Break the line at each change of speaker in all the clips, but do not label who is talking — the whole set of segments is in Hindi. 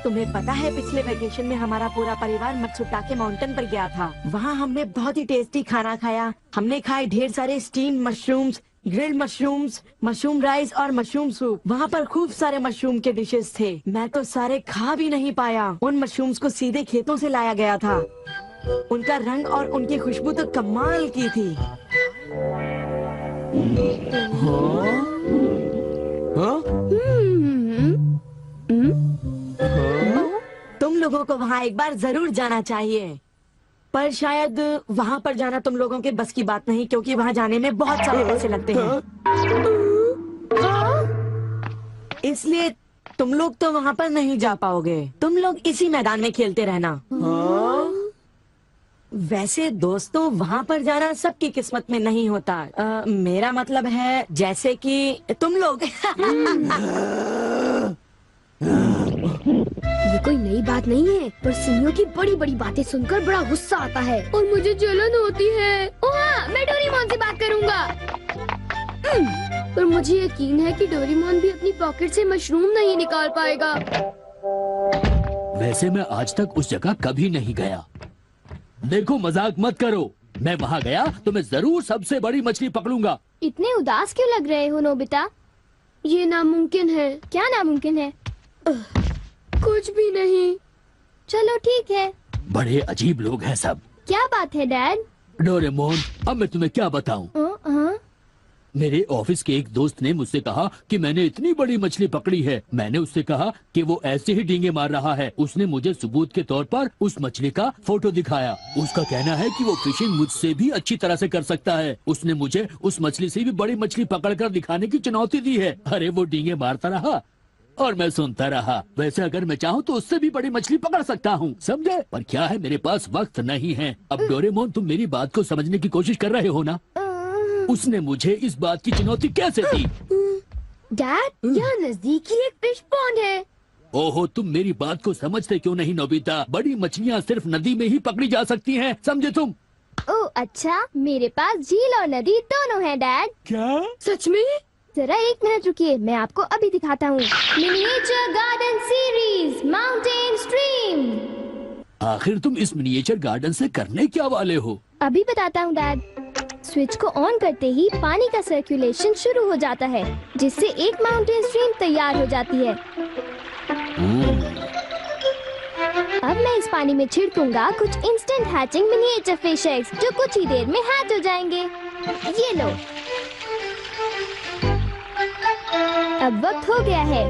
तुम्हें पता है पिछले वेकेशन में हमारा पूरा परिवार मत्सुटाके माउंटेन पर गया था। वहाँ हमने बहुत ही टेस्टी खाना खाया। हमने खाए ढेर सारे steam mushrooms, grilled mushrooms, mushroom rice और मशरूम सूप। वहाँ पर खूब सारे मशरूम के डिशेस थे। मैं तो सारे खा भी नहीं पाया। उन मशरूम्स को सीधे खेतों से लाया गया था। उनका रंग और उनकी खुशबू तो कमाल की थी। तुम लोगों को वहाँ एक बार जरूर जाना चाहिए, पर शायद वहाँ पर जाना तुम लोगों के बस की बात नहीं, क्योंकि वहाँ जाने में बहुत सारे पैसे लगते हैं। इसलिए तुम लोग तो वहाँ पर नहीं जा पाओगे। तुम लोग इसी मैदान में खेलते रहना। वैसे दोस्तों, वहाँ पर जाना सबकी किस्मत में नहीं होता। मेरा मतलब है जैसे कि तुम लोग।
ये कोई नई बात नहीं है, पर सिमियों की बड़ी बड़ी बातें सुनकर बड़ा गुस्सा आता है और मुझे जलन होती है। ओह हाँ, मैं डोरेमोन से बात करूँगा। पर मुझे यकीन है कि डोरेमोन भी अपनी पॉकेट से मशरूम नहीं निकाल पाएगा।
वैसे मैं आज तक उस जगह कभी नहीं गया। देखो, मजाक मत करो। मैं वहाँ गया तो मैं जरूर सबसे बड़ी मछली पकड़ूंगा।
इतने उदास क्यों लग रहे हो नोबिता? ये नामुमकिन है। क्या नामुमकिन है? कुछ भी नहीं। चलो ठीक है।
बड़े अजीब लोग हैं सब।
क्या बात है डैड?
डोरेमोन, अब मैं तुम्हें क्या बताऊं? मेरे ऑफिस के एक दोस्त ने मुझसे कहा कि मैंने इतनी बड़ी मछली पकड़ी है। मैंने उससे कहा कि वो ऐसे ही डींगे मार रहा है। उसने मुझे सबूत के तौर पर उस मछली का फोटो दिखाया। उसका कहना है कि वो फिशिंग मुझसे भी अच्छी तरह से कर सकता है। उसने मुझे उस मछली से भी बड़ी मछली पकड़कर दिखाने की चुनौती दी है। अरे वो डींगे मारता रहा और मैं सुनता रहा। वैसे अगर मैं चाहूँ तो उससे भी बड़ी मछली पकड़ सकता हूँ, समझे? पर क्या है, मेरे पास वक्त नहीं है। अब डोरेमोन, तुम मेरी बात को समझने की कोशिश कर रहे हो ना? उसने मुझे इस बात की चुनौती कैसे दी?
डैड, यहाँ नजदीक ही एक फिश पॉन्ड है।
ओहो, तुम मेरी बात को समझते क्यों नहीं नोबिता? बड़ी मछलियाँ सिर्फ नदी में ही पकड़ी जा सकती हैं, समझे तुम?
ओह अच्छा, मेरे पास झील और नदी दोनों हैं डैड।
क्या?
सच में? जरा एक मिनट रुकिए, मैं आपको अभी दिखाता हूँ। Miniature garden series mountain stream.
आखिर तुम इस मिनिएचर गार्डन से करने क्या वाले हो?
अभी बताता हूँ डैड। स्विच को ऑन करते ही पानी का सर्कुलेशन शुरू हो जाता है, जिससे एक माउंटेन स्ट्रीम तैयार हो जाती है। अब मैं इस पानी में छिड़कूंगा कुछ instant hatching miniature fish eggs, जो कुछ ही देर में हैच हो जाएंगे। ये लो। अब वक्त हो गया है।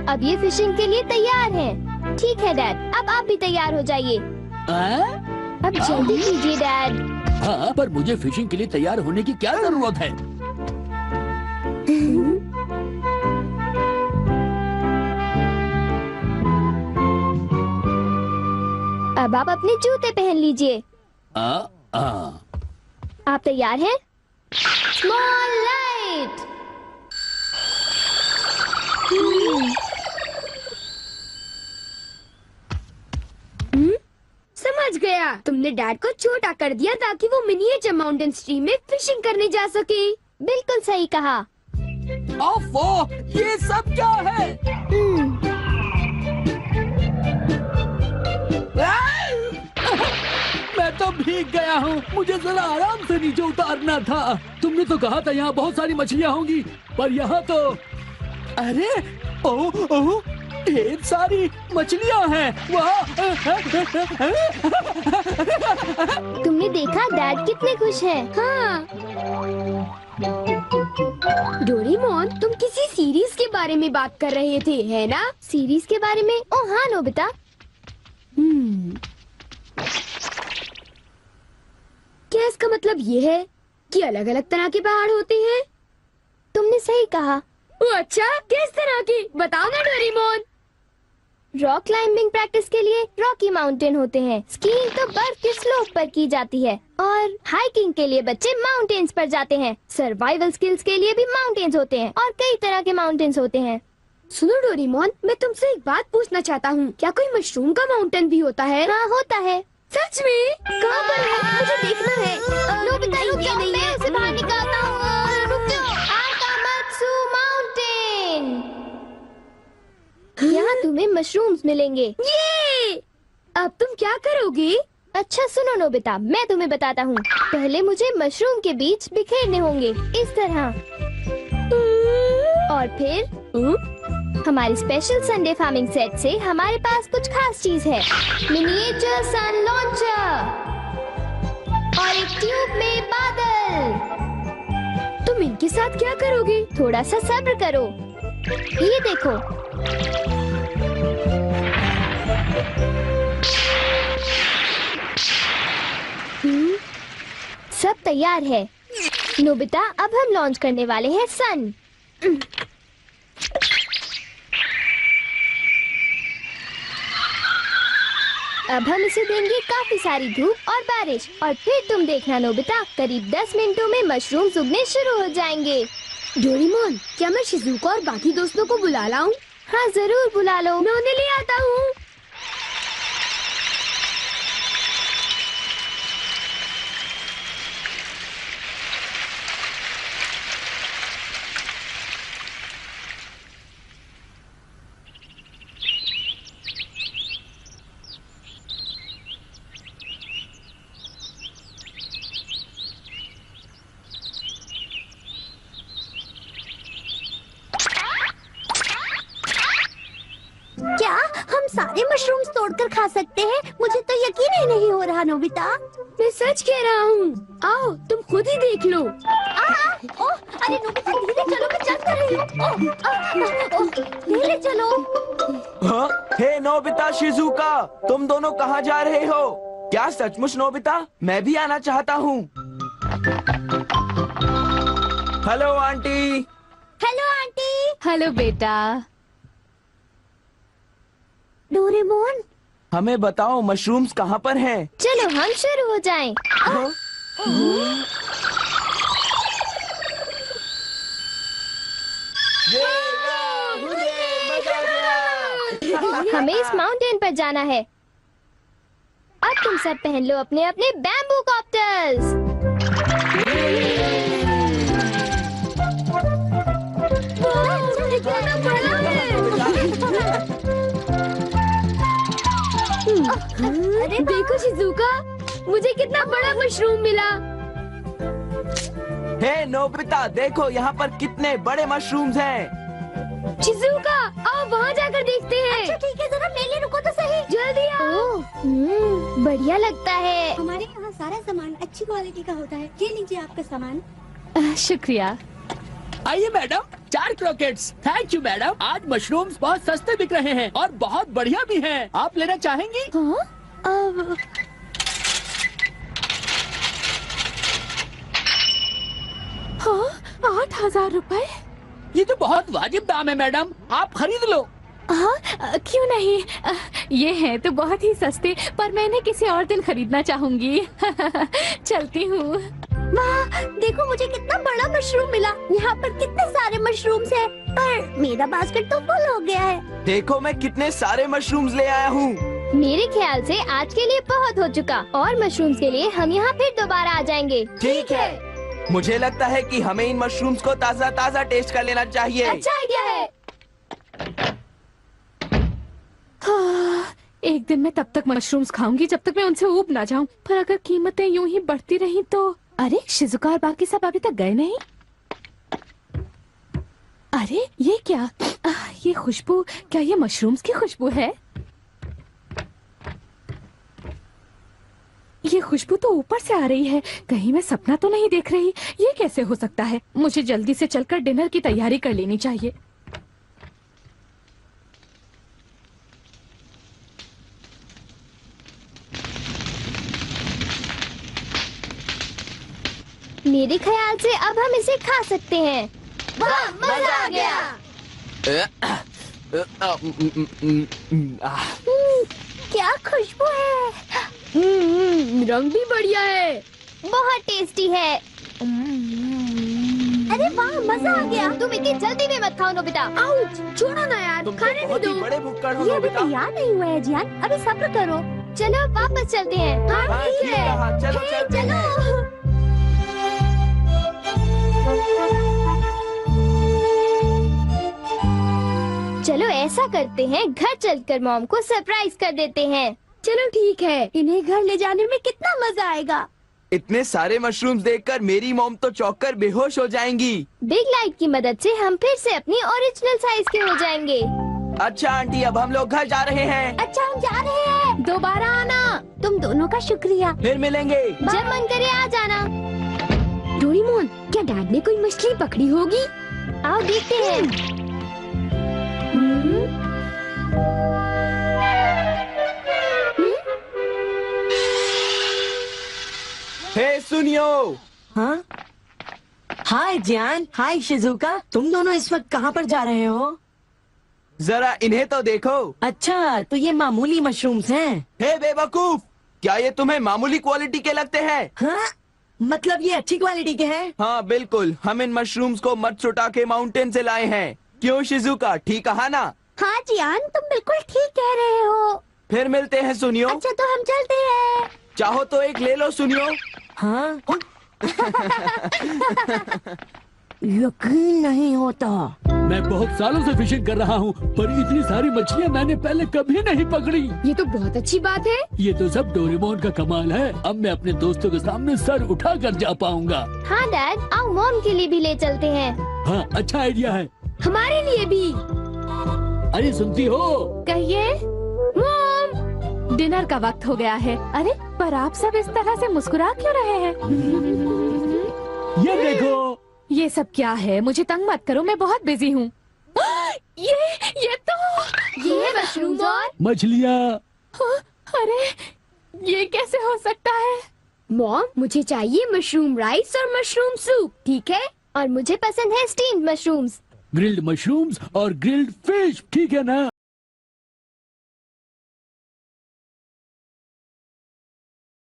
अब ये फिशिंग के लिए तैयार हैं। ठीक है डैड, अब आप भी तैयार हो जाइए। अब जल्दी कीजिए डैड।
हाँ, पर मुझे फिशिंग के लिए तैयार होने की क्या जरूरत है?
अब आप अपने जूते पहन लीजिए। आप तैयार हैं? Small light. समझ गया, तुमने डैड को छोटा कर दिया ताकि वो मिनिएचर माउंटेन स्ट्रीम में फिशिंग करने जा सके। बिल्कुल सही कहा।
ओफो, ये सब क्या है? मैं तो भीग गया हूँ। मुझे जरा आराम से नीचे उतारना था। तुमने तो कहा था यहाँ बहुत सारी मछलियाँ होंगी, पर यहाँ तो अरे ओह, ढेर सारी मछलियाँ हैं।
तुमने देखा डैड कितने खुश हैं। हाँ। डोरेमोन, तुम किसी सीरीज के बारे में बात कर रहे थे, है ना? सीरीज के बारे में? ओह हाँ नोबिता। क्या इसका मतलब ये है कि अलग अलग तरह के पहाड़ होते हैं? तुमने सही कहा। अच्छा, किस तरह की? बताओ ना डोरेमोन। रॉक क्लाइंबिंग प्रैक्टिस के लिए रॉकी माउंटेन होते हैं। स्कीइंग तो बर्फ के स्लोप पर की जाती है और हाइकिंग के लिए बच्चे माउंटेन्स पर जाते हैं। सर्वाइवल स्किल्स के लिए भी माउंटेन्स होते हैं और कई तरह के माउंटेन्स होते हैं। सुनो डोरेमोन, मैं तुमसे एक बात पूछना चाहता हूँ। क्या कोई मशरूम का माउंटेन भी होता है? हाँ होता है। सच में? कहाँ पर है? मुझे देखना है। नोबिता रुक जाओ, मैं उसे मशरूम्स मिलेंगे। ये अब तुम क्या करोगी? अच्छा सुनो नोबिता, मैं तुम्हें बताता हूँ। पहले मुझे मशरूम के बीज बिखेरने होंगे इस तरह, और फिर हमारी स्पेशल संडे फार्मिंग सेट से हमारे पास कुछ खास चीज है। मिनिएचर सन लॉन्चर और एक ट्यूब में बादल। तुम इनके साथ क्या करोगी? थोड़ा सा सब्र करो। ये देखो, सब तैयार है। नोबिता, अब हम लॉन्च करने वाले हैं सन। अब हम इसे देंगे काफी सारी धूप और बारिश, और फिर तुम देखना नोबिता, करीब 10 मिनटों में मशरूम्स उगने शुरू हो जाएंगे। डोरेमोन, क्या मैं शिजुको और बाकी दोस्तों को बुला लाऊं? हाँ जरूर बुला लो, मैं उन्हें ले आता हूँ।
क्या हम सारे मशरूम्स तोड़कर खा सकते हैं? मुझे तो यकीन ही नहीं हो रहा नोबिता।
मैं सच कह रहा हूँ। आओ तुम खुद ही देख लो।
ओह, अरे नोबिता धीरे चलो, मैं चल कर रही हूँ। धीरे चलो।
हाँ? हे नोबिता, शिजुका, तुम दोनों कहाँ जा रहे हो? क्या सचमुच नोबिता? मैं भी आना चाहता हूँ। Hello aunty.
Hello aunty.
Hello बेटा।
डोरेमोन,
हमें बताओ मशरूम्स कहाँ पर हैं?
चलो हम शुरू हो जाएं।
हाँ? मजा आ गया।
हमें इस माउंटेन पर जाना है। अब तुम सब पहन लो अपने अपने बैम्बू कॉप्टर्स।
अरे
देखो शिजुका, मुझे कितना बड़ा मशरूम मिला।
हे नोबिता, देखो यहाँ पर कितने बड़े मशरूम्स हैं।
शिजुका, आओ वहाँ जाकर देखते हैं।
अच्छा ठीक है, जरा मेले रुको तो सही।
जल्दी आओ। बढ़िया लगता है।
हमारे यहाँ सारा सामान अच्छी क्वालिटी का होता है। ये लीजिए आपका सामान।
शुक्रिया।
आइए madam, 4 croquettes. Thank you madam. आज मशरूम्स बहुत सस्ते बिक रहे हैं और बहुत बढ़िया भी हैं। आप लेना चाहेंगी?
हाँ?
हाँ, 8,000 रुपए।
ये तो बहुत वाजिब दाम है मैडम, आप खरीद लो।
हाँ, क्यों नहीं। ये है तो बहुत ही सस्ते, पर मैं इन्हें किसी और दिन खरीदना चाहूंगी। चलती हूँ।
वाह, देखो मुझे कितना बड़ा मशरूम मिला। यहाँ पर कितने सारे मशरूम्स हैं, पर मेरा बास्केट तो फुल हो गया है।
देखो मैं कितने सारे मशरूम्स ले आया हूँ।
मेरे ख्याल से आज के लिए बहुत हो चुका, और मशरूम्स के लिए हम यहाँ फिर दोबारा आ जाएंगे।
ठीक है। मुझे लगता है कि हमें इन मशरूम्स को ताज़ा ताज़ा टेस्ट कर लेना चाहिए।
अच्छा आइडिया है।
हाँ, एक दिन मैं तब तक मशरूम्स खाऊंगी जब तक मैं उनसे ऊब ना जाऊं। पर अगर कीमतें यूं ही बढ़ती रही तो। अरे शिजुका और बाकी सब अभी तक गए नहीं। अरे ये क्या? ये खुशबू, क्या ये मशरूम्स की खुशबू है? ये खुशबू तो ऊपर से आ रही है। कहीं मैं सपना तो नहीं देख रही? ये कैसे हो सकता है? मुझे जल्दी से चलकर डिनर की तैयारी कर लेनी चाहिए।
मेरे ख्याल से अब हम इसे खा सकते हैं।
वाह, मजा आ गया। क्या खुशबू है।
रंग भी बढ़िया है। बहुत टेस्टी है।
अरे वाह, मजा आ गया।
तुम इतनी जल्दी में मत खाओ नोबिता।
आउच, छोड़ो ना यार,
तुम
खाने
तो
नहीं
बहुत ही
दो।
बड़े भुक्कड़ हो
ये अभी
नोबिता।
तैयार नहीं हुआ है जियान, अभी सब्र करो।
चलो वापस चलते हैं।
हाँ, ठीक कहा, चलो
हे,
चलते हैं।
चलो ऐसा करते हैं, घर चलकर मॉम को सरप्राइज कर देते हैं। चलो ठीक है,
इन्हें घर ले जाने में कितना मजा आएगा।
इतने सारे मशरूम्स देखकर मेरी मॉम तो चौंक कर बेहोश हो जाएंगी।
बिग लाइट की मदद से हम फिर से अपनी ओरिजिनल साइज के हो जाएंगे।
अच्छा आंटी, अब हम लोग घर जा रहे हैं।
अच्छा हम जा रहे हैं।
दोबारा आना।
तुम दोनों का शुक्रिया।
फिर मिलेंगे।
जब मन करे आ जाना। डोरेमोन, क्या डैड ने कोई मछली पकड़ी होगी? आओ देखते हैं।
हे सुनियो।
हाँ, हाय जियान, हाय शिजुका, तुम दोनों इस वक्त कहाँ पर जा रहे हो?
जरा इन्हें तो देखो।
अच्छा, तो ये मामूली मशरूम्स हैं।
हे बेवकूफ, क्या ये तुम्हें मामूली क्वालिटी के लगते हैं?
हाँ, मतलब ये अच्छी क्वालिटी के हैं?
हाँ बिल्कुल, हम इन मशरूम्स को मत्सुटाके माउंटेन से लाए हैं। क्यों शिजुका, ठीक कहा ना?
हाँ जियान, तुम बिल्कुल ठीक कह रहे हो।
फिर मिलते हैं सुनियो।
अच्छा तो हम चलते हैं।
चाहो तो एक ले लो सुनियो।
हाँ। यकीन नहीं होता।
मैं बहुत सालों से फिशिंग कर रहा हूँ, पर इतनी सारी मछलियाँ मैंने पहले कभी नहीं पकड़ी।
ये तो बहुत अच्छी बात है।
ये तो सब डोरेमोन का कमाल है। अब मैं अपने दोस्तों के सामने सर उठा कर जा पाऊंगा।
हाँ डैड, आओ मॉम के लिए भी ले चलते हैं।
हाँ, अच्छा आइडिया है।
हमारे लिए भी।
अरे सुनती हो?
कहिए।
मॉम,
डिनर का वक्त हो गया है। अरे पर आप सब इस तरह से मुस्कुरा क्यों रहे हैं?
ये देखो।
ये सब क्या है? मुझे तंग मत करो, मैं बहुत बिजी हूँ। ये तो
ये है मशरूम और
मछलियाँ।
अरे ये कैसे हो सकता है?
मॉम, मुझे चाहिए मशरूम राइस और मशरूम सूप, ठीक है? और मुझे पसंद है स्टीम्ड मशरूम्स।
ग्रिल्ड मशरूम्स और ग्रिल्ड फिश, ठीक है ना?